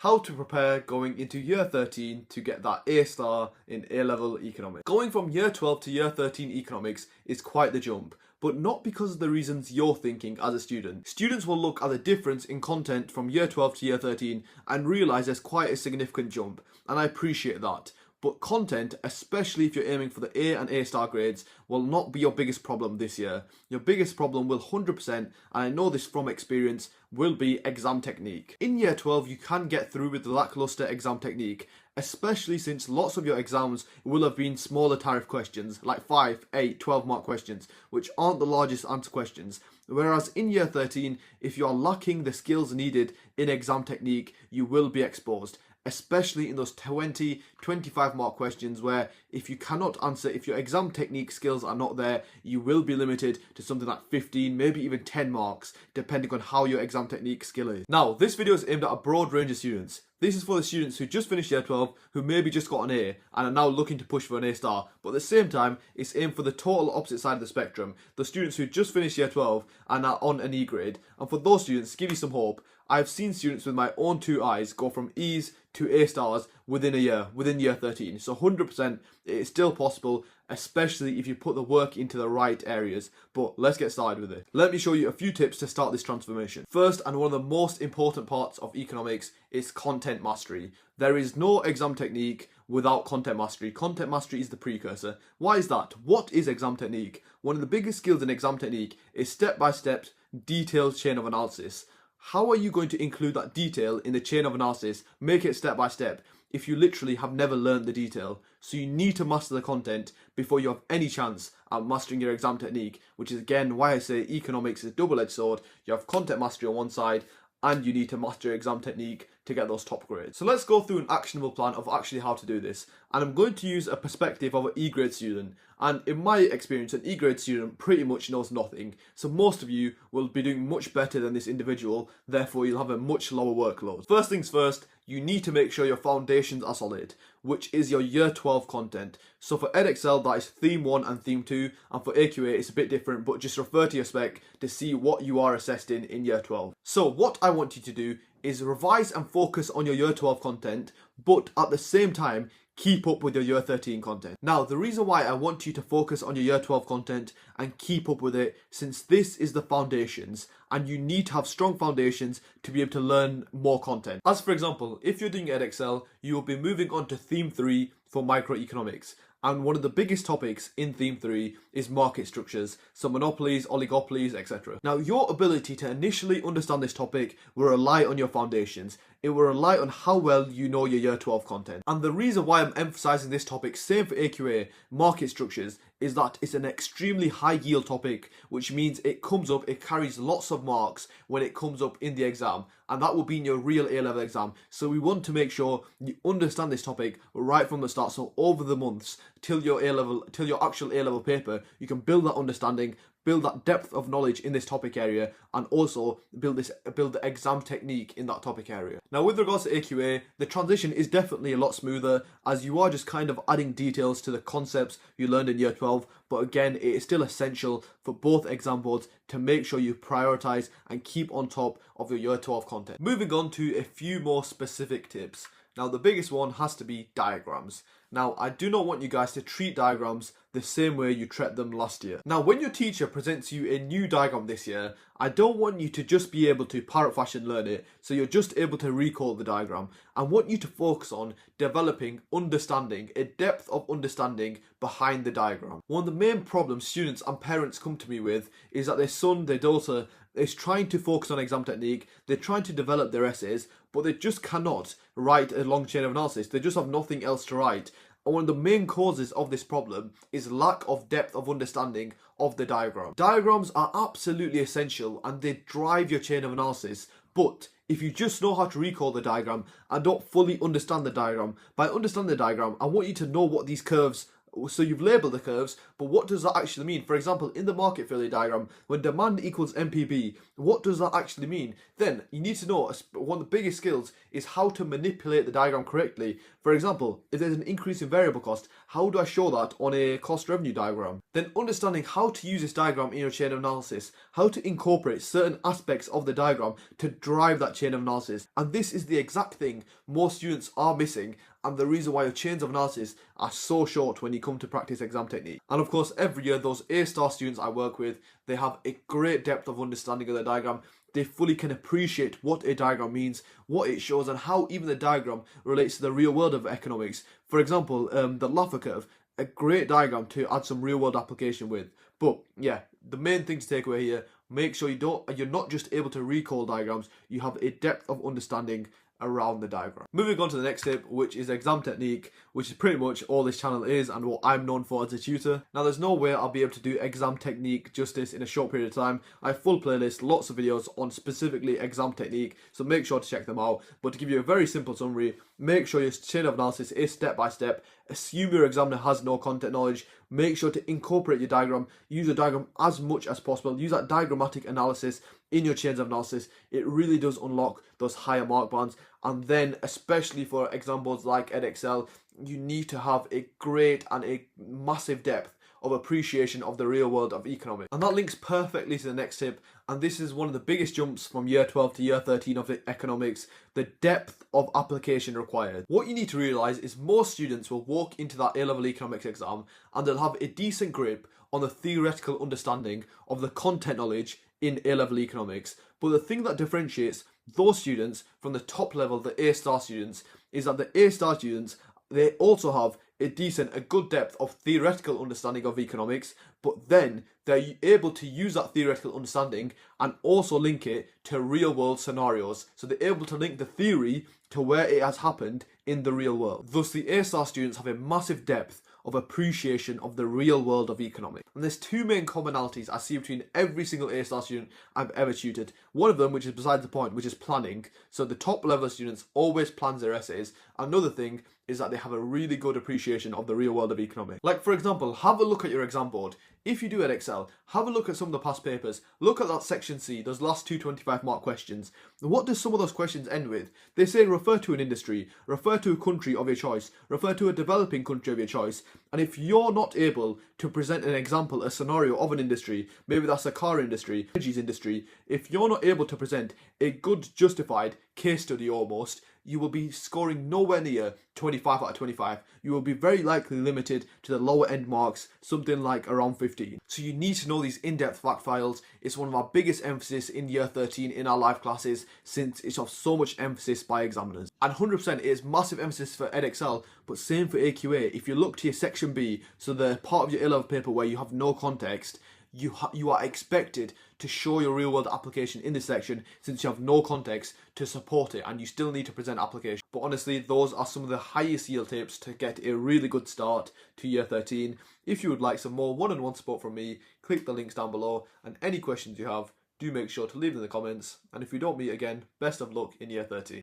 How to prepare going into year 13 to get that A star in A-level economics. Going from year 12 to year 13 economics is quite the jump, but not because of the reasons you're thinking as a student. Students will look at the difference in content from year 12 to year 13 and realise there's quite a significant jump, and I appreciate that. But content, especially if you're aiming for the A and A star grades, will not be your biggest problem this year. Your biggest problem will 100%, and I know this from experience, will be exam technique. In year 12, you can get through with the lackluster exam technique, especially since lots of your exams will have been smaller tariff questions, like 5, 8, 12 mark questions, which aren't the largest answer questions. Whereas in year 13, if you are lacking the skills needed in exam technique, you will be exposed. Especially in those 20, 25 mark questions where if you cannot answer, if your exam technique skills are not there, you will be limited to something like 15, maybe even 10 marks, depending on how your exam technique skill is. Now, this video is aimed at a broad range of students. This is for the students who just finished year 12, who maybe just got an A and are now looking to push for an A star. But at the same time, it's aimed for the total opposite side of the spectrum. The students who just finished year 12 and are on an E grade. And for those students, to give you some hope, I've seen students with my own two eyes go from E's to A stars within a year, within year 13. So 100% it is still possible, especially if you put the work into the right areas. But let's get started with it. Let me show you a few tips to start this transformation. First, and one of the most important parts of economics, is content mastery. There is no exam technique without content mastery. Content mastery is the precursor. Why is that? What is exam technique? One of the biggest skills in exam technique is step-by-step, detailed chain of analysis. How are you going to include that detail in the chain of analysis, make it step by step, if you literally have never learned the detail? So you need to master the content before you have any chance at mastering your exam technique, which is again why I say economics is a double-edged sword. You have content mastery on one side, and you need to master your exam technique to get those top grades. So let's go through an actionable plan of actually how to do this. And I'm going to use a perspective of an E-grade student. And in my experience, an E-grade student pretty much knows nothing. So most of you will be doing much better than this individual, therefore you'll have a much lower workload. First things first, you need to make sure your foundations are solid, which is your year 12 content. So for Edexcel, that is theme 1 and theme 2, and for AQA it's a bit different, but just refer to your spec to see what you are assessed in year 12. So what I want you to do is revise and focus on your year 12 content, but at the same time keep up with your year 13 content. Now, the reason why I want you to focus on your year 12 content and keep up with it, since this is the foundations, and you need to have strong foundations to be able to learn more content. As for example, if you're doing Edexcel, you will be moving on to theme 3 for microeconomics. And one of the biggest topics in theme 3 is market structures, so monopolies, oligopolies, etc. Now, your ability to initially understand this topic will rely on your foundations. It will rely on how well you know your year 12 content. And the reason why I'm emphasizing this topic, same for AQA, market structures, is that it's an extremely high yield topic, which means it comes up, it carries lots of marks when it comes up in the exam, and that will be in your real A-level exam. So we want to make sure you understand this topic right from the start, so over the months till your A-level, till your actual A-level paper, you can build that understanding, build that depth of knowledge in this topic area, and also build the exam technique in that topic area. Now, with regards to AQA, the transition is definitely a lot smoother, as you are just kind of adding details to the concepts you learned in year 12, but again, it is still essential for both exam boards to make sure you prioritize and keep on top of your year 12 content. Moving on to a few more specific tips. Now, the biggest one has to be diagrams. Now, I do not want you guys to treat diagrams the same way you treated them last year. Now, when your teacher presents you a new diagram this year, I don't want you to just be able to parrot fashion learn it, so you're just able to recall the diagram. I want you to focus on developing understanding, a depth of understanding behind the diagram. One of the main problems students and parents come to me with is that their son, their daughter, is trying to focus on exam technique, they're trying to develop their essays, but they just cannot write a long chain of analysis. They just have nothing else to write. And one of the main causes of this problem is lack of depth of understanding of the diagram. Diagrams are absolutely essential and they drive your chain of analysis, but if you just know how to recall the diagram and don't fully understand the diagram, by understanding the diagram, I want you to know what these curves So you've labelled the curves, but what does that actually mean? For example, in the market failure diagram, when demand equals MPB, what does that actually mean? Then you need to know, one of the biggest skills is how to manipulate the diagram correctly. For example, if there's an increase in variable cost, how do I show that on a cost revenue diagram? Then understanding how to use this diagram in your chain of analysis, how to incorporate certain aspects of the diagram to drive that chain of analysis. And this is the exact thing most students are missing, and the reason why your chains of analysis are so short when you come to practice exam technique. And of course, every year, those A-star students I work with, they have a great depth of understanding of the diagram. They fully can appreciate what a diagram means, what it shows, and how even the diagram relates to the real world of economics. For example, the Laffer curve, a great diagram to add some real world application with. But yeah, the main thing to take away here, make sure you're not just able to recall diagrams, you have a depth of understanding around the diagram. Moving on to the next tip, which is exam technique, which is pretty much all this channel is and what I'm known for as a tutor. Now there's no way I'll be able to do exam technique justice in a short period of time. I have full playlists, lots of videos on specifically exam technique, so make sure to check them out. But to give you a very simple summary, make sure your chain of analysis is step by step. Assume your examiner has no content knowledge. Make sure to incorporate your diagram. Use your diagram as much as possible. Use that diagrammatic analysis in your chains of analysis. It really does unlock those higher mark bands. And then, especially for examples like Edexcel, you need to have a great and a massive depth of appreciation of the real world of economics. And that links perfectly to the next tip, and this is one of the biggest jumps from year 12 to year 13 of the economics, the depth of application required. What you need to realise is most students will walk into that A-level economics exam and they'll have a decent grip on the theoretical understanding of the content knowledge in A-level economics. But the thing that differentiates those students from the top level, the A-star students, is that the A-star students, they also have a good depth of theoretical understanding of economics, but then they're able to use that theoretical understanding and also link it to real world scenarios. So they're able to link the theory to where it has happened in the real world. Thus, the A-star students have a massive depth of appreciation of the real world of economics. And there's two main commonalities I see between every single A-star student I've ever tutored. One of them, which is beside the point, which is planning. So the top level students always plan their essays. Another thing is that they have a really good appreciation of the real world of economics. Like for example, have a look at your exam board. If you do Edexcel, have a look at some of the past papers. Look at that section C, those last two 25 mark questions. What does some of those questions end with? They say refer to an industry, refer to a country of your choice, refer to a developing country of your choice. And if you're not able to present an example, a scenario of an industry, maybe that's a car industry, energy industry, if you're not able to present a good justified case study almost, you will be scoring nowhere near 25 out of 25. You will be very likely limited to the lower end marks, something like around 15. So you need to know these in-depth fact files. It's one of our biggest emphasis in year 13 in our live classes, since it's of so much emphasis by examiners. And 100% it is massive emphasis for Edexcel, but same for AQA. If you look to your section B, so the part of your A-level paper where you have no context, you are expected to show your real world application in this section, since you have no context to support it, and you still need to present application. But honestly, those are some of the highest yield tips to get a really good start to year 13. If you would like some more one-on-one support from me, click the links down below, and any questions you have, do make sure to leave them in the comments. And if we don't meet again, best of luck in year 13.